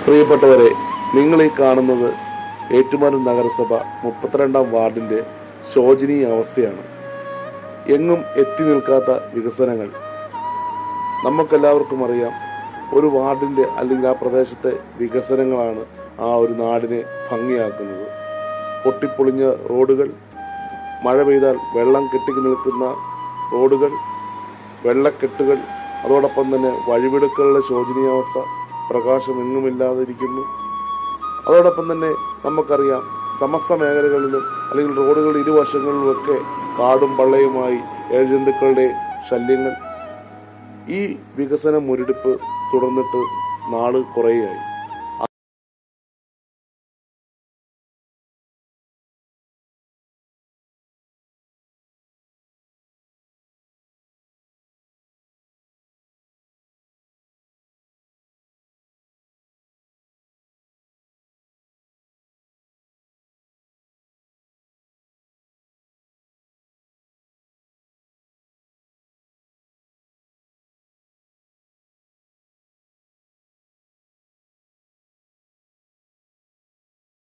പ്രിയപ്പെട്ടവരെ, നിങ്ങൾ ഈ കാണുന്നത് ഏറ്റുമാനൂർ നഗരസഭ 32-ാം വാർഡിൻ്റെ ശോചനീയ അവസ്ഥയാണ്. എങ്ങും എത്തി നിൽക്കാത്ത വികസനങ്ങൾ. നമുക്കെല്ലാവർക്കും അറിയാം, ഒരു വാർഡിൻ്റെ അല്ലെങ്കിൽ ആ പ്രദേശത്തെ വികസനങ്ങളാണ് ആ ഒരു നാടിനെ ഭംഗിയാക്കുന്നത്. പൊട്ടിപ്പൊളിഞ്ഞ റോഡുകൾ, മഴ പെയ്താൽ വെള്ളം കെട്ടി നിൽക്കുന്ന റോഡുകൾ, വെള്ളക്കെട്ടുകൾ, അതോടൊപ്പം തന്നെ വഴിവിടുക്കളുടെ ശോചനീയാവസ്ഥ, പ്രകാശം എങ്ങുമില്ലാതിരിക്കുന്നു. അതോടൊപ്പം തന്നെ നമുക്കറിയാം, സമസ്ത മേഖലകളിലും അല്ലെങ്കിൽ റോഡുകളുടെ ഇരുവശങ്ങളിലുമൊക്കെ കാടും പള്ളയുമായി ഏഴജന്തുക്കളുടെ ശല്യങ്ങൾ. ഈ വികസന മുരടിപ്പ് തുടർന്നിട്ട് നാള് കുറേയായി.